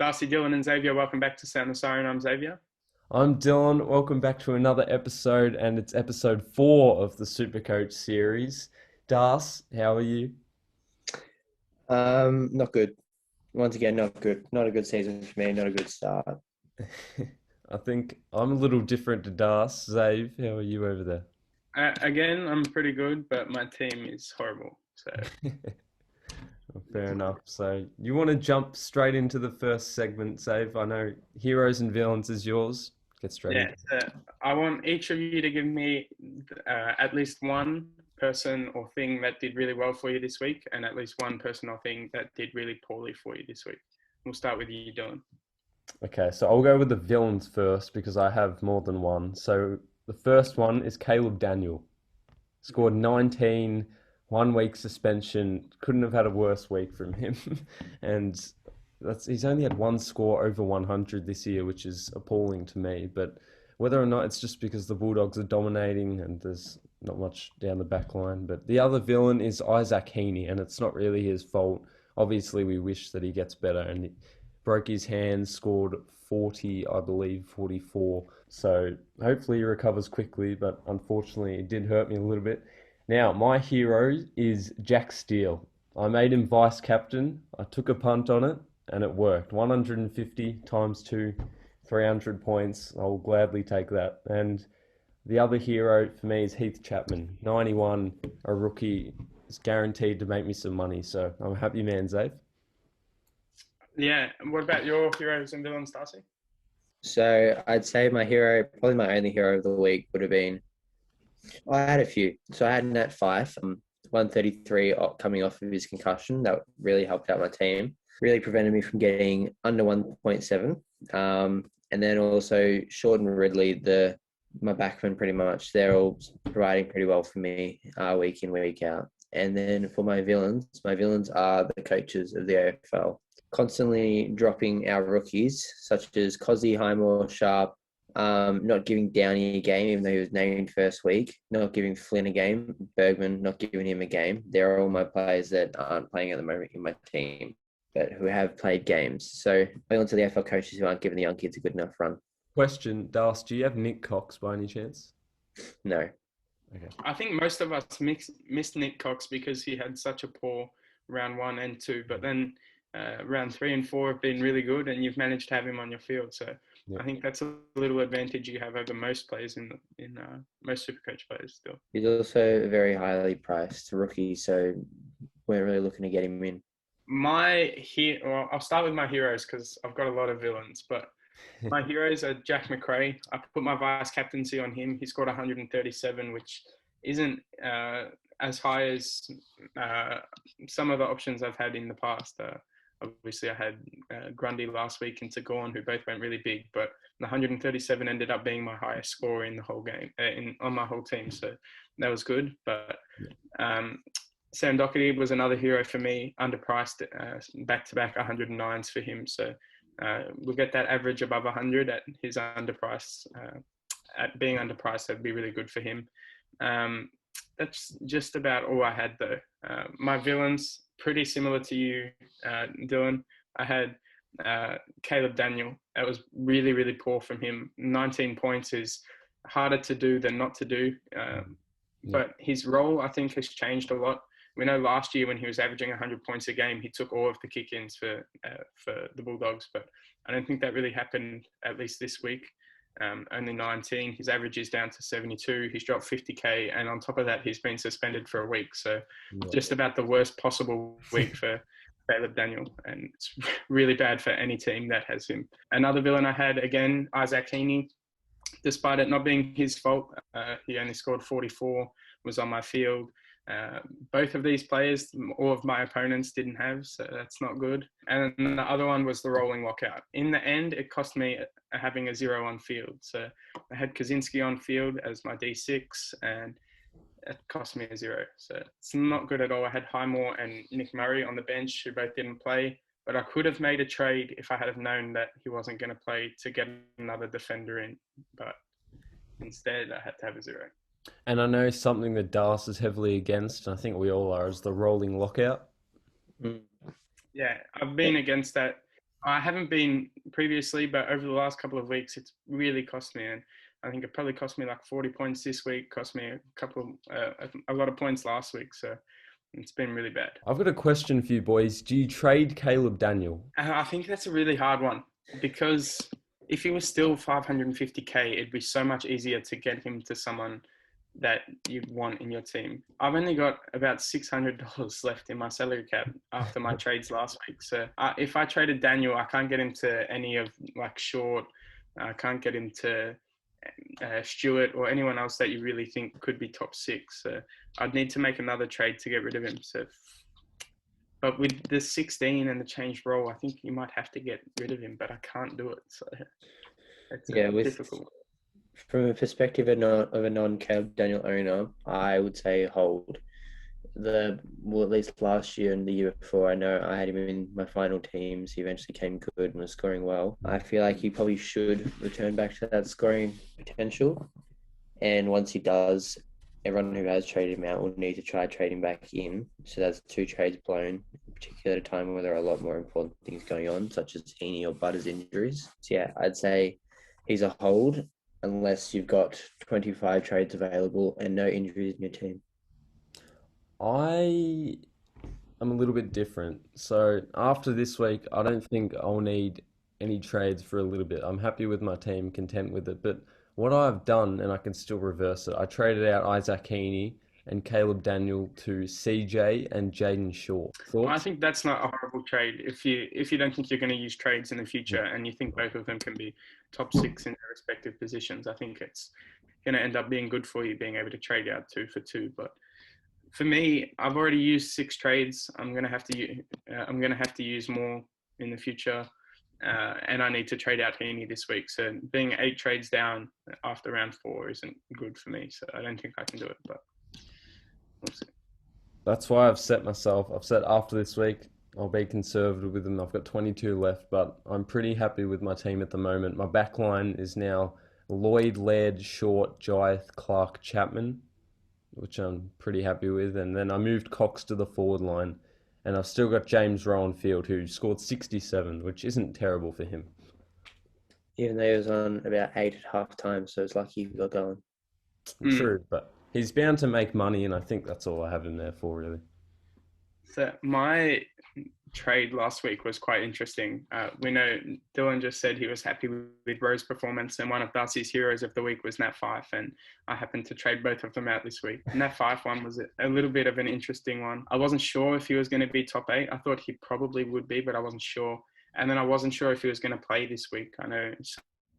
Darcy, Dylan, and Xavier, welcome back to Sound the Siren. I'm Xavier. I'm Dylan. Welcome back to another episode, and it's episode 4 of the Supercoach series. Das, how are you? Not good. Once again, not good. Not a good season for me. Not a good start. I think I'm a little different to Das. Zave, how are you over there? Again, I'm pretty good, but my team is horrible. So Fair enough. So, you want to jump straight into the first segment, Zave? I know heroes and villains is yours. Get straight yeah, into I want each of you to give me at least one person or thing that did really well for you this week, and at least one person or thing that did really poorly for you this week. We'll start with you, Dylan. Okay, so I'll go with the villains first because I have more than one. So, the first one is Caleb Daniel. Scored 19, 1 week suspension. Couldn't have had a worse week from him. And he's only had one score over 100 this year, which is appalling to me. But whether or not it's just because the Bulldogs are dominating and there's not much down the back line. But the other villain is Isaac Heaney, and it's not really his fault. Obviously, we wish that he gets better, and he broke his hand, scored 40, I believe, 44. So hopefully he recovers quickly, but unfortunately it did hurt me a little bit. Now, my hero is Jack Steele. I made him vice captain. I took a punt on it, and it worked. 150 times 2, 300 points. I'll gladly take that. And the other hero for me is Heath Chapman. 91, a rookie, is guaranteed to make me some money. So I'm a happy man, Zave. Yeah, what about your heroes and villains, Darcy? So I'd say my hero, probably my only hero of the week, would have been. I had a few. So I had Nat Fife, 133 coming off of his concussion. That really helped out my team. Really prevented me from getting under 1.7. And then also Short and Ridley, my backman, pretty much. They're all providing pretty well for me week in, week out. And then for my villains are the coaches of the AFL. Constantly dropping our rookies, such as Cozzy, Highmore, Sharp, not giving Downey a game, even though he was named first week, not giving Flynn a game, Bergman, not giving him a game. They're all my players that aren't playing at the moment in my team, but who have played games. So going on to the AFL coaches who aren't giving the young kids a good enough run. Question, Das, do you have Nick Cox by any chance? No. Okay. I think most of us missed Nick Cox because he had such a poor round 1 and 2, but then round 3 and 4 have been really good, and you've managed to have him on your field. So I think that's a little advantage you have over most players in most Supercoach players still. He's also a very highly priced rookie, so we're really looking to get him in. I'll start with my heroes because I've got a lot of villains, but my heroes are Jack McRae. I put my vice captaincy on him. He scored 137, which isn't as high as some of the options I've had in the past. Obviously, I had Grundy last week and Tagorn, who both went really big, but the 137 ended up being my highest score in the whole game, on my whole team. So that was good. But Sam Doherty was another hero for me, underpriced, back-to-back 109s for him. So we'll get that average above 100 at his underpriced. At being underpriced, that'd be really good for him. That's just about all I had, though. My villains, pretty similar to you, Dylan. I had Caleb Daniel. That was really, really poor from him. 19 points is harder to do than not to do. But his role, I think, has changed a lot. We know last year when he was averaging 100 points a game, he took all of the kick-ins for the Bulldogs. But I don't think that really happened, at least this week. Only 19. His average is down to 72. He's dropped 50k, and on top of that, he's been suspended for a week. So just about the worst possible week for Caleb Daniel, and it's really bad for any team that has him. Another villain I had, again, Isaac Heaney. Despite it not being his fault, he only scored 44, was on my field. Both of these players, all of my opponents didn't have, so that's not good. And then the other one was the rolling lockout. In the end, it cost me having a 0 on field. So I had Kaczynski on field as my D6, and it cost me a 0. So it's not good at all. I had Highmore and Nick Murray on the bench who both didn't play, but I could have made a trade if I had have known that he wasn't going to play to get another defender in. But instead, I had to have a 0. And I know something that Das is heavily against, and I think we all are, is the rolling lockout. Yeah, I've been against that I haven't been previously, but over the last couple of weeks, it's really cost me. And I think it probably cost me like 40 points this week, cost me a lot of points last week. So it's been really bad. I've got a question for you boys. Do you trade Caleb Daniel? I think that's a really hard one because if he was still 550k, it'd be so much easier to get him to someone that you want in your team. I've only got about $600 left in my salary cap after my trades last week. So if I traded Daniel, I can't get into any of like Short. I can't get into Stewart or anyone else that you really think could be top 6. So I'd need to make another trade to get rid of him. So, but with the 16 and the changed role, I think you might have to get rid of him, but I can't do it. So it's difficult. From a perspective of a non-Caleb Daniel owner, I would say hold. At least last year and the year before, I know I had him in my final teams. He eventually came good and was scoring well. I feel like he probably should return back to that scoring potential. And once he does, everyone who has traded him out will need to try trading back in. So that's 2 trades blown, particularly at a time where there are a lot more important things going on, such as Heaney or Butter's injuries. So yeah, I'd say he's a hold unless you've got 25 trades available and no injuries in your team. I am a little bit different. So after this week, I don't think I'll need any trades for a little bit. I'm happy with my team, content with it. But what I've done, and I can still reverse it, I traded out Isaac Heaney and Caleb Daniel to CJ and Jaden Shaw. Well, I think that's not a horrible trade if you don't think you're going to use trades in the future and you think both of them can be top 6 in their respective positions. I think it's going to end up being good for you being able to trade out 2 for 2. But for me, I've already used 6 trades. I'm going to have to use more in the future, and I need to trade out Heaney this week. So being 8 trades down after round 4 isn't good for me. So I don't think I can do it, but we'll see. That's why I've said after this week, I'll be conservative with them. I've got 22 left, but I'm pretty happy with my team at the moment. My back line is now Lloyd, Laird, Short, Jaith, Clark, Chapman, which I'm pretty happy with. And then I moved Cox to the forward line, and I've still got James Rowan Field, who scored 67, which isn't terrible for him. Even though he was on about 8 at half time, so it's lucky he got going. True, but he's bound to make money, and I think that's all I have him there for, really. So my trade last week was quite interesting. We know Dylan just said he was happy with Rowe's performance, and one of Darcy's heroes of the week was Nat Fife, and I happened to trade both of them out this week. Nat Fife one was a little bit of an interesting one. I wasn't sure if he was going to be top 8. I thought he probably would be, but I wasn't sure. And then I wasn't sure if he was going to play this week. I know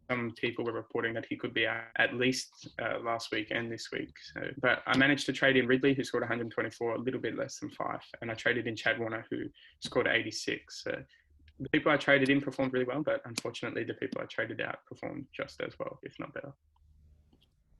some people were reporting that he could be out at least last week and this week. So, but I managed to trade in Ridley, who scored 124, a little bit less than 5. And I traded in Chad Warner, who scored 86. So the people I traded in performed really well, but unfortunately the people I traded out performed just as well, if not better.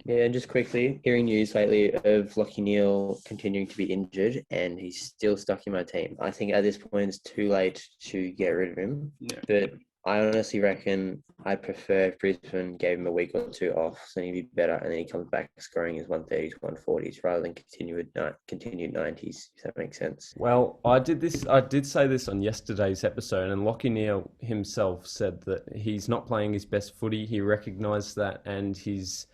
Yeah, and just quickly, hearing news lately of Lachie Neale continuing to be injured and he's still stuck in my team. I think at this point it's too late to get rid of him. Yeah. But I honestly reckon I'd prefer if Brisbane gave him a week or 2 off, so he'd be better, and then he comes back scoring his 130s, 140s, rather than continued 90s, if that makes sense. Well, I did say this on yesterday's episode, and Lachie Neale himself said that he's not playing his best footy. He recognised that, and he's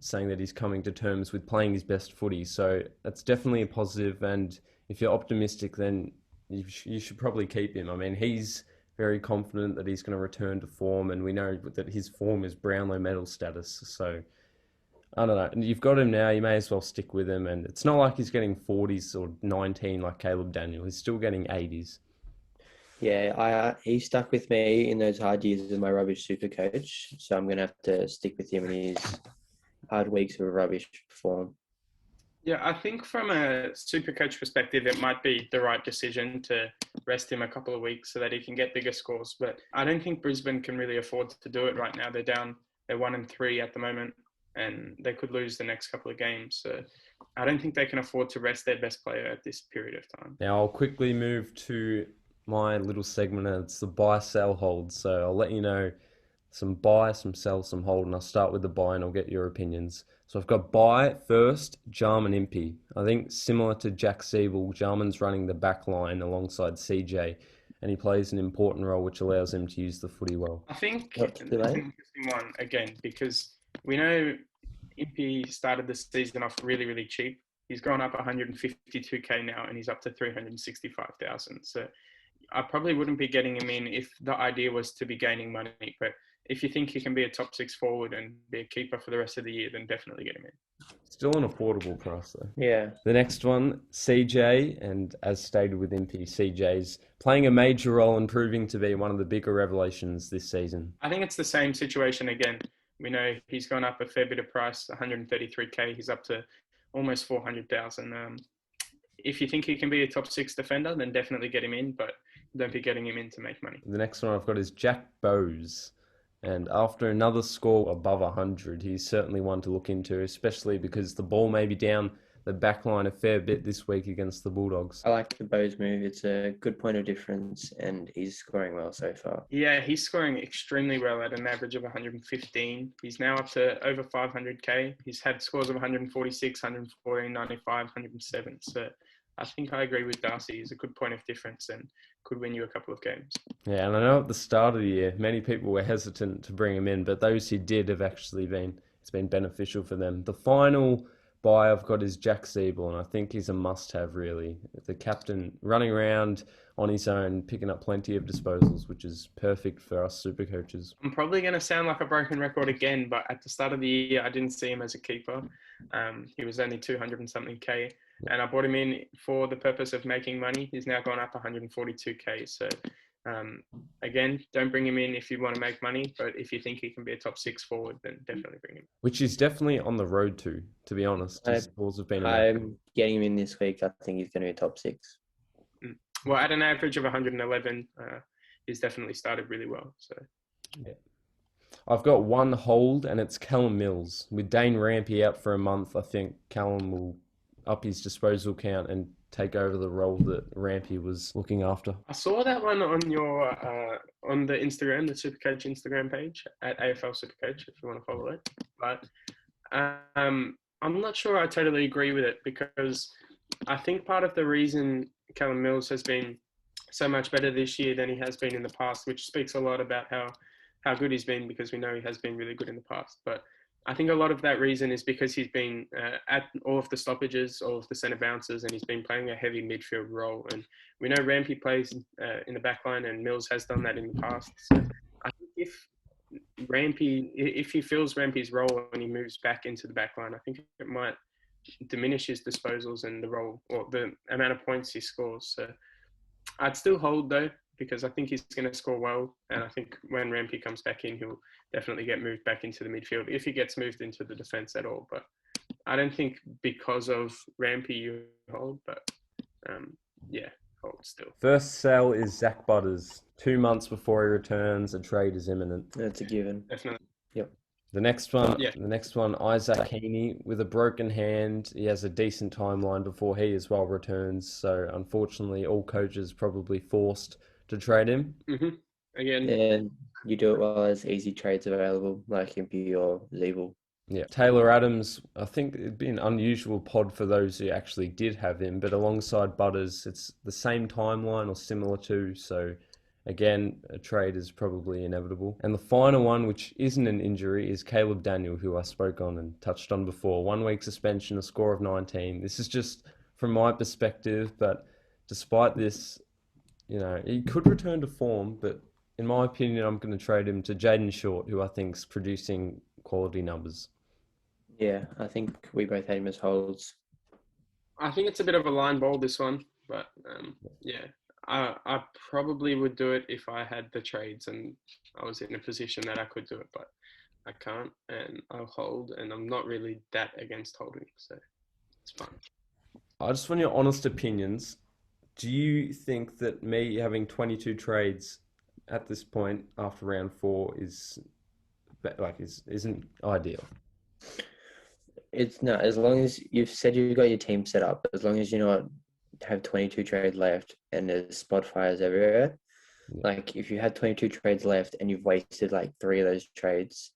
saying that he's coming to terms with playing his best footy. So that's definitely a positive, and if you're optimistic, then you should probably keep him. I mean, he's very confident that he's going to return to form, and we know that his form is Brownlow medal status. So I don't know. And you've got him now, you may as well stick with him. And it's not like he's getting 40s or 19 like Caleb Daniel. He's still getting 80s. Yeah, he stuck with me in those hard years of my rubbish Supercoach. So I'm going to have to stick with him in his hard weeks of rubbish form. Yeah, I think from a Supercoach perspective, it might be the right decision to rest him a couple of weeks so that he can get bigger scores. But I don't think Brisbane can really afford to do it right now. They're 1-3 at the moment, and they could lose the next couple of games. So I don't think they can afford to rest their best player at this period of time. Now I'll quickly move to my little segment. It's the buy, sell, hold. So I'll let you know some buy, some sell, some hold, and I'll start with the buy and I'll get your opinions. So I've got buy first, Jarman Impey. I think similar to Jack Siebel, Jarman's running the back line alongside CJ. and he plays an important role which allows him to use the footy well. I think Not too that's late. an interesting one again because we know Impey started the season off really, really cheap. He's gone up 152k now, and he's up to 365,000. So I probably wouldn't be getting him in if the idea was to be gaining money. But if you think he can be a top 6 forward and be a keeper for the rest of the year, then definitely get him in. Still an affordable price though. Yeah. The next one, CJ, and as stated with MP, CJ's playing a major role and proving to be one of the bigger revelations this season. I think it's the same situation again. We know he's gone up a fair bit of price, 133k. He's up to almost 400,000. If you think he can be a top 6 defender, then definitely get him in, but don't be getting him in to make money. The next one I've got is Jack Bowes. And after another score above 100, he's certainly one to look into, especially because the ball may be down the back line a fair bit this week against the Bulldogs. I like the Bose move. It's a good point of difference, and he's scoring well so far. Yeah, he's scoring extremely well at an average of 115. He's now up to over 500k. He's had scores of 146, 114, 95, 107. So I think I agree with Darcy. He's a good point of difference and could win you a couple of games. Yeah, and I know at the start of the year, many people were hesitant to bring him in, but those who did have actually it's been beneficial for them. The final buy I've got is Jack Siebel, and I think he's a must-have, really. The captain running around on his own, picking up plenty of disposals, which is perfect for us super coaches. I'm probably going to sound like a broken record again, but at the start of the year, I didn't see him as a keeper. He was only 200 and something K, and I bought him in for the purpose of making money. He's now gone up 142k. So again, don't bring him in if you want to make money, but if you think he can be a top 6 forward, then definitely bring him. Which he's definitely on the road to be honest. His scores have been I'm getting him in this week. I think he's going to be top 6. Well, at an average of 111, he's definitely started really well. So, yeah. I've got one hold, and it's Callum Mills. With Dane Rampy out for a month, I think Callum will up his disposal count and take over the role that Rampy was looking after. I saw that one on your on the Instagram, the Supercoach Instagram page at AFL Supercoach, if you want to follow it. But I'm not sure I totally agree with it, because I think part of the reason Callum Mills has been so much better this year than he has been in the past, which speaks a lot about how good he's been, because we know he has been really good in the past. But I think a lot of that reason is because he's been at all of the stoppages, all of the centre bounces, and he's been playing a heavy midfield role. And we know Rampy plays in the back line, and Mills has done that in the past. So I think if he fills Rampy's role and he moves back into the back line, I think it might diminish his disposals and the role or the amount of points he scores. So I'd still hold though, because I think he's going to score well, and I think when Rampy comes back in, he'll definitely get moved back into the midfield if he gets moved into the defence at all. But I don't think because of Rampy you hold, but hold still. First sell is Zach Butters. 2 months before he returns, a trade is imminent. That's a given. Definitely. Yep. The next one, Isaac Heaney with a broken hand. He has a decent timeline before he as well returns. So unfortunately, all coaches probably forced to trade him. Mm-hmm. Again, and you do it while there's easy trades available, like Impey or Zeeble. Yeah, Taylor Adams, I think it'd be an unusual pod for those who actually did have him, but alongside Butters, it's the same timeline or similar to, so again, a trade is probably inevitable. And the final one, which isn't an injury, is Caleb Daniel, who I spoke on and touched on before. 1 week suspension, a score of 19. This is just from my perspective, but despite this, he could return to form, but in my opinion, I'm going to trade him to Jaden Short, who I think's producing quality numbers. Yeah, I think we both had him as holds. I think it's a bit of a line ball, this one, but I probably would do it if I had the trades and I was in a position that I could do it, but I can't, and I'll hold, and I'm not really that against holding, so it's fine. I just want your honest opinions. Do you think that me having 22 trades at this point after round 4 isn't ideal? It's not, as long as you've said you've got your team set up, as long as you not have 22 trades left and there's spot fires everywhere. Yeah. Like if you had 22 trades left and you've wasted like 3 of those trades,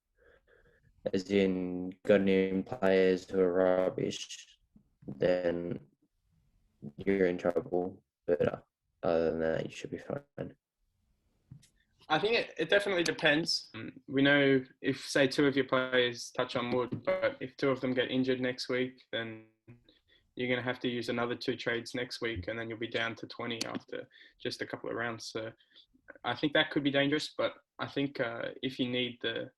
as in got in players who are rubbish, then you're in trouble. But other than that, you should be fine. I think it definitely depends. We know if, say, two of your players, touch on wood, but if two of them get injured next week, then you're going to have to use another 2 trades next week, and then you'll be down to 20 after just a couple of rounds. So I think that could be dangerous, but I think if you need the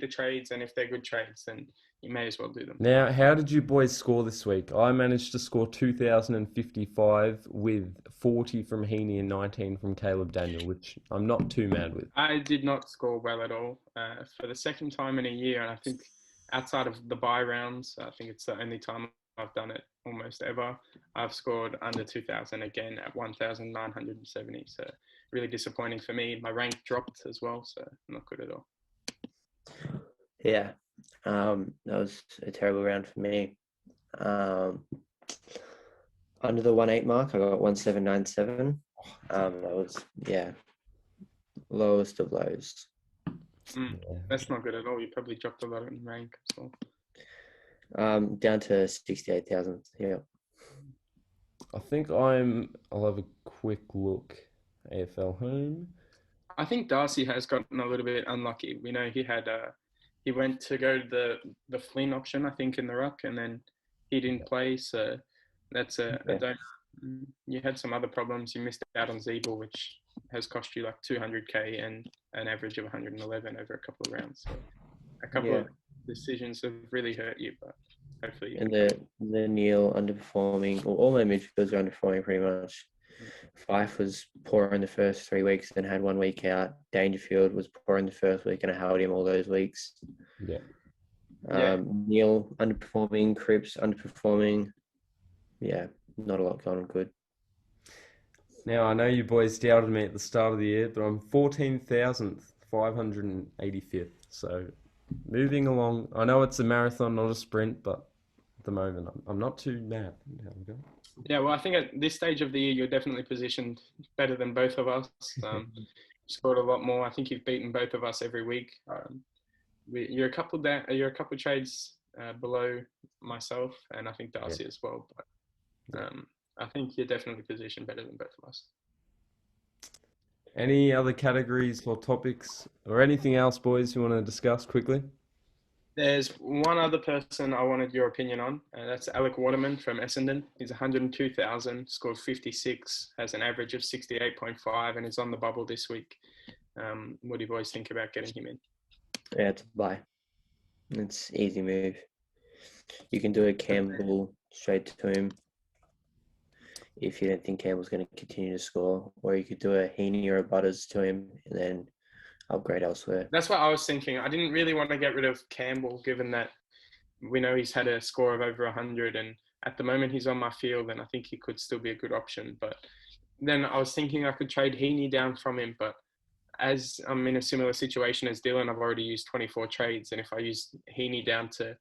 trades and if they're good trades, then you may as well do them. Now, how did you boys score this week? I managed to score 2,055 with 40 from Heaney and 19 from Caleb Daniel, which I'm not too mad with. I did not score well at all for the second time in a year, and I think outside of the bye rounds, I think it's the only time I've done it almost ever. I've scored under 2,000 again at 1,970, so really disappointing for me. My rank dropped as well, so not good at all. Yeah, that was a terrible round for me. Under the 1.8 mark, I got 1,797. That was, lowest of lows. That's not good at all. You probably dropped a lot in rank as well. Down to 68,000. Yeah. I think I'll have a quick look. AFL home. I think Darcy has gotten a little bit unlucky. We know he went to go to the Flynn option, I think, in the ruck, and then he didn't play. So that's you had some other problems. You missed out on Zeeble, which has cost you like 200k and an average of 111 over a couple of rounds. So a couple of decisions have really hurt you, but hopefully. And the Neil underperforming, well, all my midfielders are underperforming pretty much. Fife was poor in the first 3 weeks, then had 1 week out. Dangerfield was poor in the first week, and I held him all those weeks. Neil underperforming, Cripps underperforming. Yeah, not a lot going on good. Now, I know you boys doubted me at the start of the year, but I'm 14,585th. So moving along. I know it's a marathon, not a sprint, but at the moment, I'm not too mad. How we go? Yeah, well, I think at this stage of the year, you're definitely positioned better than both of us. Scored a lot more. I think you've beaten both of us every week. You're a couple trades below myself, and I think Darcy as well. But I think you're definitely positioned better than both of us. Any other categories or topics or anything else, boys, you want to discuss quickly? There's one other person I wanted your opinion on. That's Alec Waterman from Essendon. He's 102,000, scored 56, has an average of 68.5, and is on the bubble this week. What do you boys think about getting him in? Yeah, it's a buy. It's an easy move. You can do a Campbell straight to him if you don't think Campbell's going to continue to score, or you could do a Heaney or a Butters to him and then upgrade elsewhere. That's what I was thinking. I didn't really want to get rid of Campbell, given that we know he's had a score of over 100, and at the moment he's on my field, and I think he could still be a good option. But then I was thinking I could trade Heaney down from him, but as I'm in a similar situation as Dylan, I've already used 24 trades, and if I use Heaney down to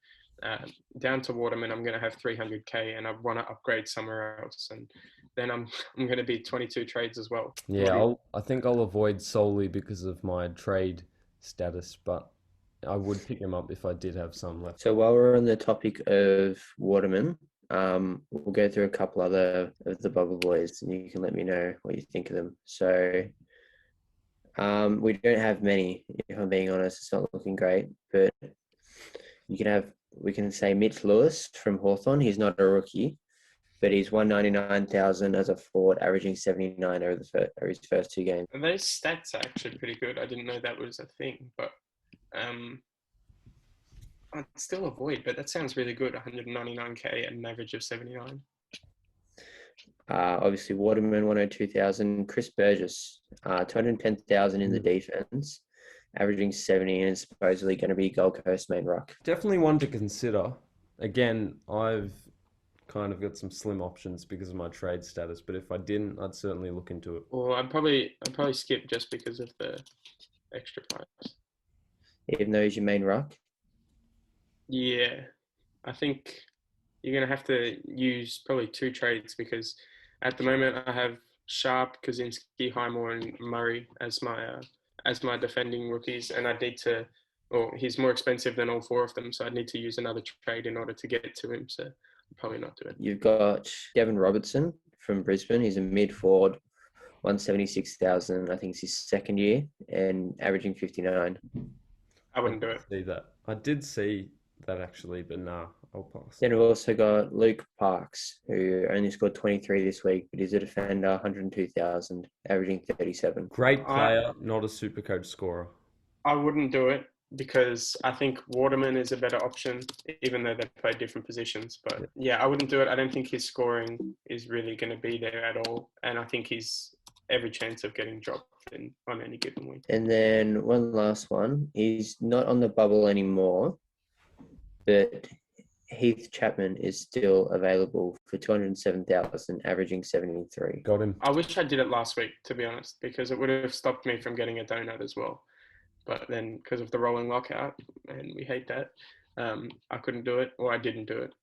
Waterman, I'm going to have 300k, and I want to upgrade somewhere else, and then I'm going to be 22 trades as well. Yeah, I think I'll avoid solely because of my trade status, but I would pick him up if I did have some left. So while we're on the topic of Waterman, we'll go through a couple other of the bubble boys, and you can let me know what you think of them. So we don't have many, if I'm being honest. It's not looking great, but we can say Mitch Lewis from Hawthorn. He's not a rookie, but he's 199,000 as a forward, averaging 79 over his first 2 games. And those stats are actually pretty good. I didn't know that was a thing, but I'd still avoid. But that sounds really good. 199k and an average of 79. Obviously, Waterman 102,000. Chris Burgess 210,000 in the defense, averaging 70, and is supposedly going to be Gold Coast main ruck. Definitely one to consider. Again, I've kind of got some slim options because of my trade status, but if I didn't, I'd certainly look into it. Well, I'd probably skip just because of the extra price. Even though he's your main ruck? Yeah, I think you're going to have to use probably 2 trades, because at the moment I have Sharp, Kaczynski, Highmore, and Murray as my defending rookies, and I need to. Well, he's more expensive than all 4 of them, so I need to use another trade in order to get to him. So I'll probably not do it. You've got Devin Robertson from Brisbane. He's a mid forward, 176,000. I think it's his second year and averaging 59. I wouldn't do it. See that. I did see that actually, but nah, I'll pass. Then we've also got Luke Parks, who only scored 23 this week, but he's a defender, 102,000, averaging 37. Great player, not a Supercoach scorer. I wouldn't do it because I think Waterman is a better option, even though they play different positions. But yeah, I wouldn't do it. I don't think his scoring is really going to be there at all. And I think he's every chance of getting dropped on any given week. And then one last one. He's not on the bubble anymore, but Heath Chapman is still available for 207,000, averaging 73. Got him. I wish I did it last week, to be honest, because it would have stopped me from getting a donut as well. But then because of the rolling lockout, and we hate that, I couldn't do it, or I didn't do it.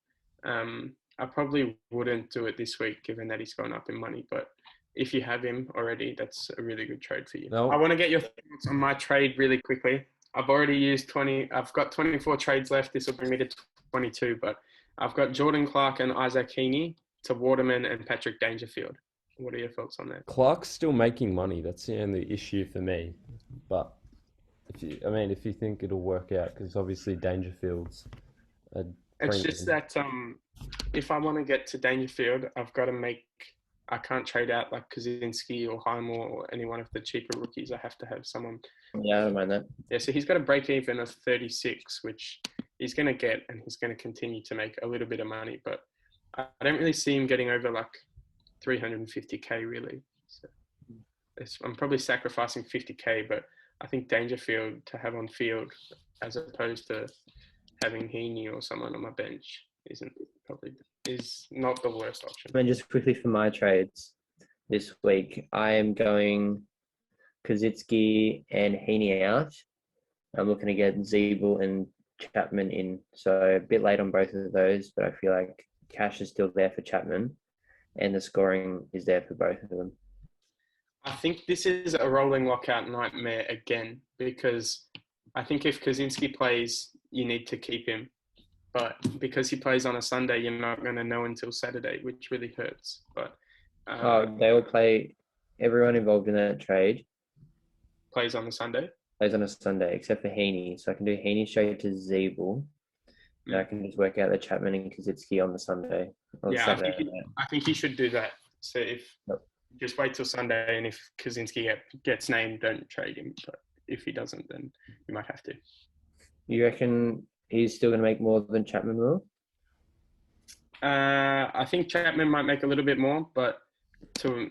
I probably wouldn't do it this week, given that he's gone up in money. But if you have him already, that's a really good trade for you. No. I want to get your thoughts on my trade really quickly. I've already used 20. I've got 24 trades left. This will bring me to 22, but I've got Jordan Clark and Isaac Heaney to Waterman and Patrick Dangerfield. What are your thoughts on that? Clark's still making money. That's the only issue for me. But if you think it'll work out, because obviously Dangerfield's a It's just that if I want to get to Dangerfield, I've got to I can't trade out like Kaczynski or Highmore or any one of the cheaper rookies. I have to have someone. Yeah, I don't mind that. Yeah, so he's got a break even of 36, which he's going to get, and he's going to continue to make a little bit of money. But I don't really see him getting over like 350k really. So I'm probably sacrificing 50k, but I think Dangerfield to have on field as opposed to having Heaney or someone on my bench is not the worst option. And just quickly for my trades this week, I am going Kaczynski and Heaney out. I'm looking to get Zeeble and Chapman in. So a bit late on both of those, but I feel like cash is still there for Chapman and the scoring is there for both of them. I think this is a rolling lockout nightmare again, because I think if Kaczynski plays, you need to keep him. But because he plays on a Sunday, you're not going to know until Saturday, which really hurts. But they will play. Everyone involved in that trade plays on a Sunday. Plays on a Sunday, except for Heaney. So I can do Heaney straight to Zeeble. And I can just work out the Chapman and Kaczynski on the Sunday. I think he should do that. So just wait till Sunday, and if Kaczynski gets named, don't trade him. But if he doesn't, then you might have to. You reckon he's still going to make more than Chapman will? I think Chapman might make a little bit more, but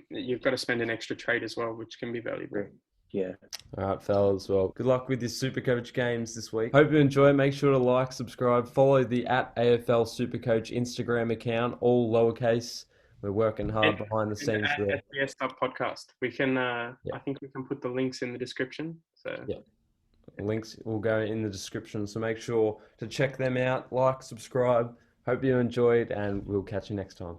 you've got to spend an extra trade as well, which can be valuable. Yeah. All right, fellas. Well, good luck with your Supercoach games this week. Hope you enjoy. Make sure to like, subscribe, follow the @AFL Supercoach Instagram account, all lowercase. We're working hard behind the scenes there. SBS podcast. We can. I think we can put the links in the description. So yeah. Links will go in the description, so make sure to check them out, like, subscribe. Hope you enjoyed, and we'll catch you next time.